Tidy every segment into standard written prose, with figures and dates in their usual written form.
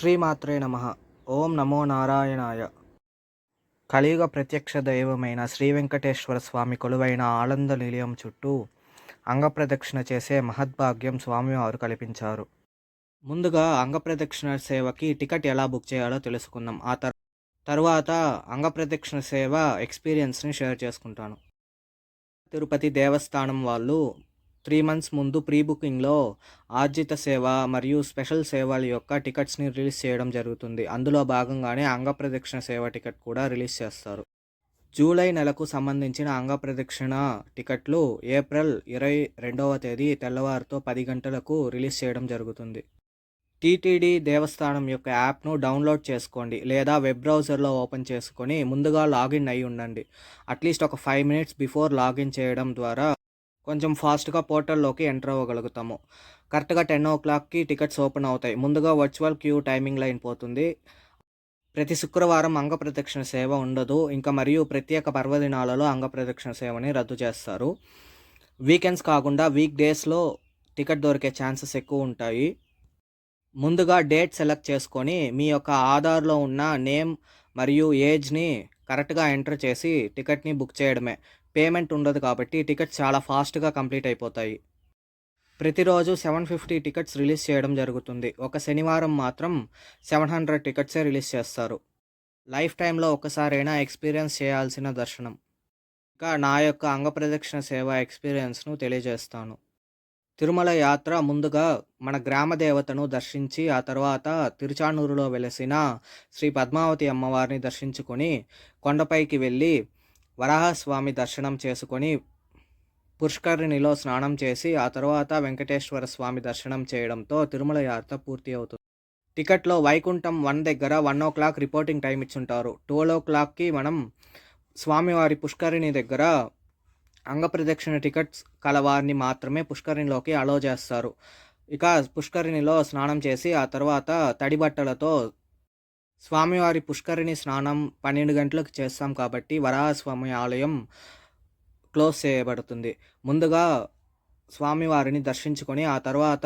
శ్రీమాత్రే నమః. ఓం నమో నారాయణాయ. కలియుగ ప్రత్యక్ష దైవమైన శ్రీ వెంకటేశ్వర స్వామి కొలువైన ఆనంద నిలయం చుట్టూ అంగప్రదక్షిణ చేసే మహద్భాగ్యం స్వామివారు కల్పించారు. ముందుగా అంగప్రదక్షిణ సేవకి టికెట్ ఎలా బుక్ చేయాలో తెలుసుకుందాం. తరువాత అంగప్రదక్షిణ సేవ ఎక్స్పీరియన్స్ని షేర్ చేసుకుంటాను. తిరుపతి దేవస్థానం వాళ్ళు 3 months ముందు ప్రీ బుకింగ్లో ఆర్జిత సేవ మరియు స్పెషల్ సేవల యొక్క టికెట్స్ని రిలీజ్ చేయడం జరుగుతుంది. అందులో భాగంగానే అంగప్రదక్షిణ సేవ టికెట్ కూడా రిలీజ్ చేస్తారు. జూలై నెలకు సంబంధించిన అంగప్రదక్షిణ టికెట్లు ఏప్రిల్ 22వ తేదీ తెల్లవారుతో 10 గంటలకు రిలీజ్ చేయడం జరుగుతుంది. టీటీడీ దేవస్థానం యొక్క యాప్ను డౌన్లోడ్ చేసుకోండి లేదా వెబ్ బ్రౌజర్లో ఓపెన్ చేసుకొని ముందుగా లాగిన్ అయి ఉండండి. అట్లీస్ట్ ఒక 5 minutes బిఫోర్ లాగిన్ చేయడం ద్వారా కొంచెం ఫాస్ట్గా పోర్టల్లోకి ఎంటర్ అవ్వగలుగుతాము. కరెక్ట్గా 10 o'clockకి టికెట్స్ ఓపెన్ అవుతాయి. ముందుగా వర్చువల్ క్యూ టైమింగ్ లైన్ పోతుంది. ప్రతి శుక్రవారం అంగప్రదక్షిణ సేవ ఉండదు. మరియు ప్రత్యేక పర్వదినాలలో అంగప్రదక్షిణ సేవని రద్దు చేస్తారు. వీకెండ్స్ కాకుండా వీక్ డేస్లో టికెట్ దొరికే ఛాన్సెస్ ఎక్కువ ఉంటాయి. ముందుగా డేట్ సెలెక్ట్ చేసుకొని మీ యొక్క ఆధార్లో ఉన్న నేమ్ మరియు ఏజ్ని కరెక్ట్గా ఎంటర్ చేసి టికెట్ని బుక్ చేయడమే. పేమెంట్ ఉండదు కాబట్టి టికెట్స్ చాలా ఫాస్ట్గా కంప్లీట్ అయిపోతాయి. ప్రతిరోజు 750 టికెట్స్ రిలీజ్ చేయడం జరుగుతుంది. ఒక శనివారం మాత్రం 700 టికెట్సే రిలీజ్ చేస్తారు. లైఫ్ టైంలో ఒకసారైనా ఎక్స్పీరియన్స్ చేయాల్సిన దర్శనం. ఇంకా నా యొక్క అంగప్రదక్షిణ సేవ ఎక్స్పీరియన్స్ను తెలియజేస్తాను. తిరుమల యాత్ర ముందుగా మన గ్రామ దేవతను దర్శించి ఆ తర్వాత తిరుచానూరులో వెలసిన శ్రీ పద్మావతి అమ్మవారిని దర్శించుకొని కొండపైకి వెళ్ళి వరాహస్వామి దర్శనం చేసుకొని పుష్కరిణిలో స్నానం చేసి ఆ తర్వాత వెంకటేశ్వర స్వామి దర్శనం చేయడంతో తిరుమల యాత్ర పూర్తి అవుతుంది. టికెట్లో వైకుంఠం 1 దగ్గర 1 o'clock రిపోర్టింగ్ టైం ఇచ్చుంటారు. 12 o'clockకి మనం స్వామివారి పుష్కరిణి దగ్గర అంగప్రదక్షిణ టికెట్స్ కలవారిని మాత్రమే పుష్కరిణిలోకి అలో చేస్తారు. ఇక పుష్కరిణిలో స్నానం చేసి ఆ తర్వాత తడి బట్టలతో స్వామివారి పుష్కరిణి స్నానం 12 గంటలకు చేస్తాం కాబట్టి వరాహస్వామి ఆలయం క్లోజ్ చేయబడుతుంది. ముందుగా స్వామివారిని దర్శించుకొని ఆ తర్వాత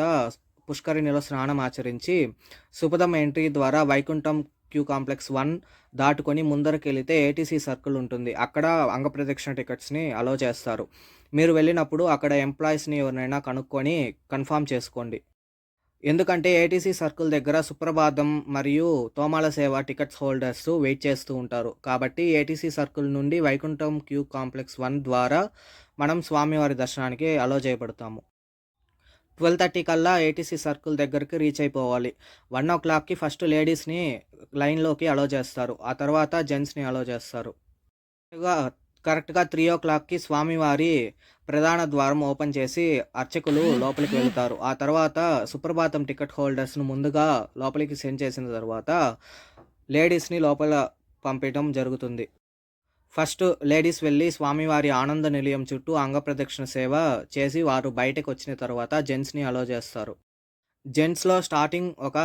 పుష్కరిణిలో స్నానం ఆచరించి సుపదం ఎంట్రీ ద్వారా వైకుంఠం క్యూ కాంప్లెక్స్ 1 దాటుకొని ముందరికి వెళితే ఏటీసీ సర్కిల్ ఉంటుంది. అక్కడ అంగప్రదక్షిణ టికెట్స్ని అలో చేస్తారు. మీరు వెళ్ళినప్పుడు అక్కడ ఎంప్లాయీస్ని ఎవరినైనా కనుక్కొని కన్ఫామ్ చేసుకోండి. ఎందుకంటే ఏటీసీ సర్కిల్ దగ్గర సుప్రభాతం మరియు తోమాల సేవ టికెట్స్ హోల్డర్స్ వెయిట్ చేస్తూ ఉంటారు. కాబట్టి ఏటీసీ సర్కిల్ నుండి వైకుంఠం క్యూ కాంప్లెక్స్ 1 ద్వారా మనం స్వామివారి దర్శనానికి అలో చేయబడతాము. 12:30 కల్లా ఏటీసీ సర్కిల్ దగ్గరికి రీచ్ అయిపోవాలి. 1 o'clockకి ఫస్ట్ లేడీస్ని లైన్లోకి అలో చేస్తారు. ఆ తర్వాత జెంట్స్ని అలో చేస్తారు. కరెక్ట్గా 3 o'clockకి స్వామివారి ప్రధాన ద్వారం ఓపెన్ చేసి అర్చకులు లోపలికి వెళ్తారు. ఆ తర్వాత సుప్రభాతం టికెట్ హోల్డర్స్ను ముందుగా లోపలికి సెండ్ చేసిన తర్వాత లేడీస్ని లోపల పంపించడం జరుగుతుంది. ఫస్ట్ లేడీస్ వెళ్ళి స్వామివారి ఆనంద నిలయం చుట్టూ అంగప్రదక్షిణ సేవ చేసి వారు బయటకు వచ్చిన తర్వాత జెంట్స్ని అలో చేస్తారు. జెంట్స్లో స్టార్టింగ్ ఒక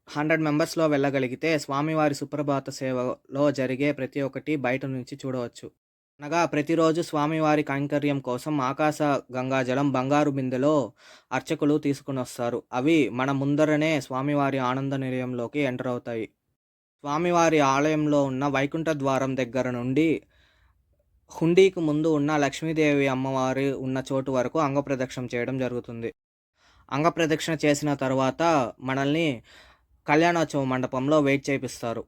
100 మెంబర్స్లో వెళ్ళగలిగితే స్వామివారి సుప్రభాత సేవలో జరిగే ప్రతి ఒక్కటి బయట నుంచి చూడవచ్చు. అనగా ప్రతిరోజు స్వామివారి కైంకర్యం కోసం ఆకాశ గంగాజలం బంగారు బిందెలో అర్చకులు తీసుకుని వస్తారు. అవి మన ముందరనే స్వామివారి ఆనంద నిలయంలోకి ఎంటర్ అవుతాయి. స్వామివారి ఆలయంలో ఉన్న వైకుంఠ ద్వారం దగ్గర నుండి హుండీకి ముందు ఉన్న లక్ష్మీదేవి అమ్మవారి ఉన్న చోటు వరకు అంగప్రదక్షిణ చేయడం జరుగుతుంది. అంగప్రదక్షిణ చేసిన తర్వాత మనల్ని కళ్యాణోత్సవ మండపంలో వెయిట్ చేపిస్తారు.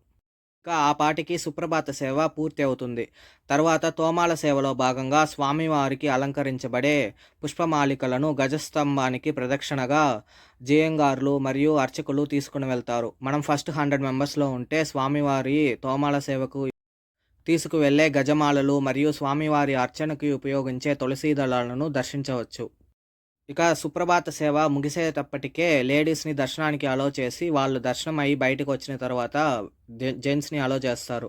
ఇంకా ఆ పాటికి సుప్రభాత సేవ పూర్తి అవుతుంది. తర్వాత తోమాల సేవలో భాగంగా స్వామివారికి అలంకరించబడే పుష్పమాలికలను గజస్తంభానికి ప్రదక్షిణగా జేయంగార్లు మరియు అర్చకులు తీసుకుని వెళ్తారు. మనం ఫస్ట్ 100 మెంబర్స్లో ఉంటే స్వామివారి తోమాల సేవకు తీసుకువెళ్ళే గజమాలలు మరియు స్వామివారి అర్చనకి ఉపయోగించే తులసీ దళాలను దర్శించవచ్చు. ఇక సుప్రభాత సేవ ముగిసేటప్పటికే లేడీస్ని దర్శనానికి అలో చేసి వాళ్ళు దర్శనం అయ్యి బయటకు వచ్చిన తర్వాత జెంట్స్ని అలో చేస్తారు.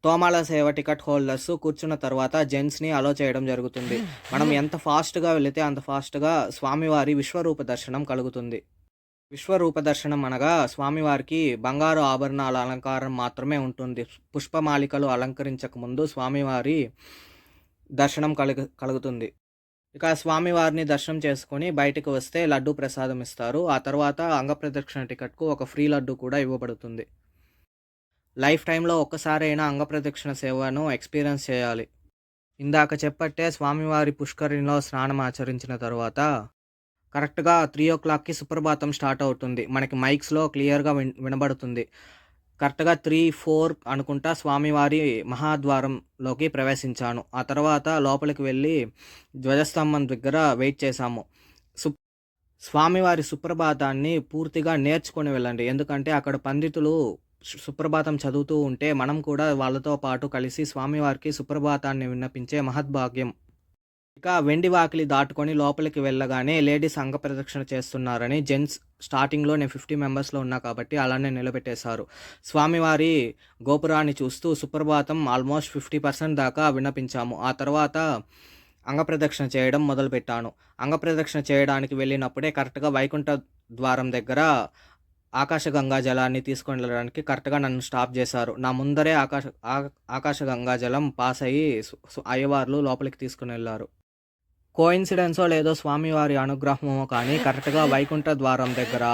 తోమాల సేవ టికెట్ హోల్డర్స్ కూర్చున్న తర్వాత జెంట్స్ని అలో చేయడం జరుగుతుంది. మనం ఎంత ఫాస్ట్గా వెళితే అంత ఫాస్ట్గా స్వామివారి విశ్వరూప దర్శనం కలుగుతుంది. విశ్వరూప దర్శనం అనగా స్వామివారికి బంగారు ఆభరణాల అలంకారం మాత్రమే ఉంటుంది. పుష్పమాలికలు అలంకరించక ముందు స్వామివారి దర్శనం కలుగుతుంది. ఇక స్వామివారిని దర్శనం చేసుకొని బయటకు వస్తే లడ్డూ ప్రసాదం ఇస్తారు. ఆ తర్వాత అంగప్రదక్షిణ టికెట్‌కు ఒక ఫ్రీ లడ్డు కూడా ఇవ్వబడుతుంది. లైఫ్ టైమ్‌లో ఒక్కసారైనా అంగప్రదక్షిణ సేవను ఎక్స్‌పీరియన్స్ చేయాలి. ఇందాక చెప్పట్టే స్వామివారి పుష్కరిణిలో స్నానం ఆచరించిన తరువాత కరెక్ట్‌గా 3:00కి సుప్రభాతం స్టార్ట్ అవుతుంది. మనకి మైక్స్‌లో క్లియర్‌గా వినబడుతుంది. కరెక్ట్‌గా 3, 4 అనుకుంటా స్వామివారి మహాద్వారంలోకి ప్రవేశించాను. ఆ తర్వాత లోపలికి వెళ్ళి ధ్వజస్తంభం దగ్గర వెయిట్ చేశాము. సుప్ స్వామివారి సుప్రభాతాన్ని పూర్తిగా నేర్చుకొని వెళ్ళండి. ఎందుకంటే అక్కడ పండితులు సుప్రభాతం చదువుతూ ఉంటే మనం కూడా వాళ్ళతో పాటు కలిసి స్వామివారికి సుప్రభాతాన్ని విన్నపించే మహద్భాగ్యం. ఇక వెండి వాకిలి దాటుకొని లోపలికి వెళ్ళగానే లేడీస్ అంగప్రదక్షిణ చేస్తున్నారని జెంట్స్ స్టార్టింగ్‌లో నేను 50 మెంబర్స్‌లో ఉన్నా కాబట్టి అలానే నిలబెట్టేశారు. స్వామివారి గోపురాన్ని చూస్తూ సుప్రభాతం ఆల్మోస్ట్ 50% దాకా విన్నపించాము. ఆ తర్వాత అంగప్రదక్షిణ చేయడం మొదలుపెట్టాను. అంగప్రదక్షిణ చేయడానికి వెళ్ళినప్పుడే కరెక్ట్‌గా వైకుంఠ ద్వారం దగ్గర ఆకాశగంగా జలాన్ని తీసుకొని వెళ్ళడానికి కరెక్ట్‌గా నన్ను స్టాప్ చేశారు. నా ముందరే ఆకాశగంగా జలం పాస్ అయ్యి అయ్యవార్లు లోపలికి తీసుకొనెళ్లారు. కోయిన్సిడెన్సో లేదో స్వామివారి అనుగ్రహమో కానీ కరెక్ట్‌గా వైకుంఠ ద్వారం దగ్గర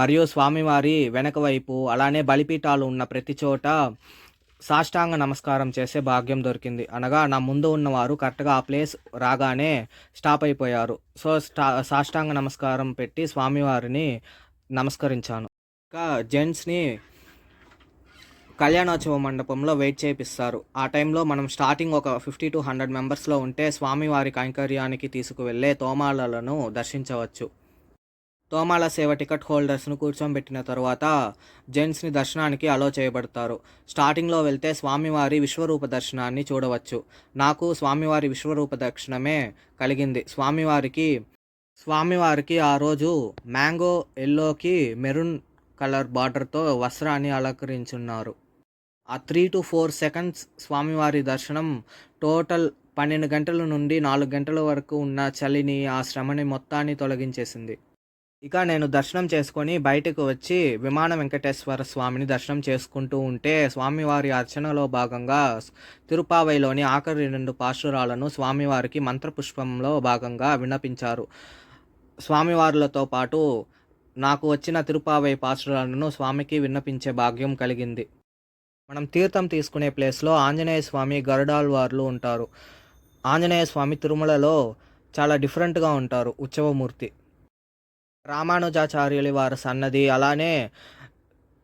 మరియు స్వామివారి వెనక వైపు అలానే బలిపీఠాలు ఉన్న ప్రతి చోట సాష్టాంగ నమస్కారం చేసే భాగ్యం దొరికింది. అనగా నా ముందు ఉన్నవారు కరెక్ట్‌గా ఆ ప్లేస్ రాగానే స్టాప్ అయిపోయారు. సో, సాష్టాంగ నమస్కారం పెట్టి స్వామివారిని నమస్కరించాను. ఇంకా జెంట్స్‌ని కళ్యాణోత్సవ మండపంలో వెయిట్ చేపిస్తారు. ఆ టైంలో మనం స్టార్టింగ్ ఒక 50-100 మెంబర్స్‌లో ఉంటే స్వామివారి కైంకర్యానికి తీసుకువెళ్ళే తోమాలలను దర్శించవచ్చు. తోమాల సేవ టికెట్ హోల్డర్స్‌ను కూర్చోబెట్టిన తరువాత జెంట్స్‌ని దర్శనానికి అలో చేయబడతారు. స్టార్టింగ్‌లో వెళ్తే స్వామివారి విశ్వరూప దర్శనాన్ని చూడవచ్చు. నాకు స్వామివారి విశ్వరూప దర్శనమే కలిగింది. స్వామివారికి ఆ రోజు మ్యాంగో యెల్లోకి మెరూన్ కలర్ బార్డర్‌తో వస్త్రాన్ని అలంకరించున్నారు. ఆ 3-4 సెకండ్స్ స్వామివారి దర్శనం టోటల్ 12 గంటల నుండి 4 గంటల వరకు ఉన్న చలిని, ఆ శ్రమని మొత్తాన్ని తొలగించేసింది. ఇక నేను దర్శనం చేసుకొని బయటకు వచ్చి విమాన వెంకటేశ్వర స్వామిని దర్శనం చేసుకుంటూ ఉంటే స్వామివారి అర్చనలో భాగంగా తిరుపావైలోని ఆఖరి 2 పాశురాలను స్వామివారికి మంత్రపుష్పంలో భాగంగా విన్నపించారు. స్వామివారులతో పాటు నాకు వచ్చిన తిరుపావై పాశురాలను స్వామికి విన్నపించే భాగ్యం కలిగింది. మనం తీర్థం తీసుకునే ప్లేస్‌లో ఆంజనేయ స్వామి, గరుడాళ్వార్లు ఉంటారు. ఆంజనేయ స్వామి తిరుమలలో చాలా డిఫరెంట్‌గా ఉంటారు. ఉత్సవమూర్తి. రామానుజాచార్యుల వారి సన్నది, అలానే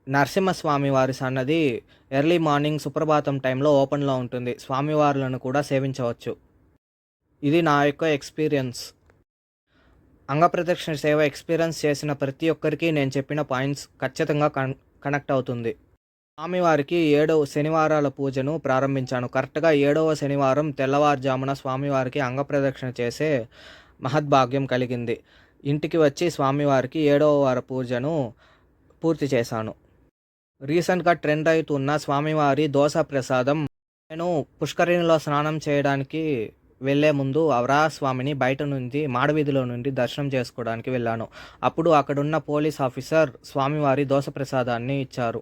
నరసింహస్వామి వారి సన్నది ఎర్లీ మార్నింగ్ సుప్రభాతం టైంలో ఓపెన్‌లో ఉంటుంది. స్వామివార్లను కూడా సేవించవచ్చు. ఇది నా యొక్క ఎక్స్‌పీరియన్స్. అంగప్రదక్షిణ సేవ ఎక్స్‌పీరియన్స్ చేసిన ప్రతి ఒక్కరికి నేను చెప్పిన పాయింట్స్ ఖచ్చితంగా కనెక్ట్ అవుతుంది. స్వామివారికి 7వ శనివారాల పూజను ప్రారంభించాను. కరెక్ట్‌గా 7వ శనివారం తెల్లవారుజామున స్వామివారికి అంగప్రదక్షిణ చేసే మహద్భాగ్యం కలిగింది. ఇంటికి వచ్చి స్వామివారికి 7వ వార పూజను పూర్తి చేశాను. రీసెంట్‌గా ట్రెండ్ అవుతున్న స్వామివారి దోస ప్రసాదం. నేను పుష్కరిణిలో స్నానం చేయడానికి వెళ్ళే ముందు వరాహస్వామిని బయట నుండి మాడవీధిలో నుండి దర్శనం చేసుకోవడానికి వెళ్ళాను. అప్పుడు అక్కడున్న పోలీస్ ఆఫీసర్ స్వామివారి దోస ప్రసాదాన్ని ఇచ్చారు.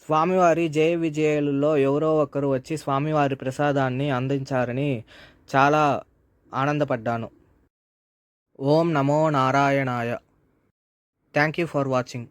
స్వామివారి జయ విజయాలలో ఎవరో ఒకరు వచ్చి స్వామివారి ప్రసాదాన్ని అందించారని చాలా ఆనందపడ్డాను. ఓం నమో నారాయణాయ. Thank you for watching.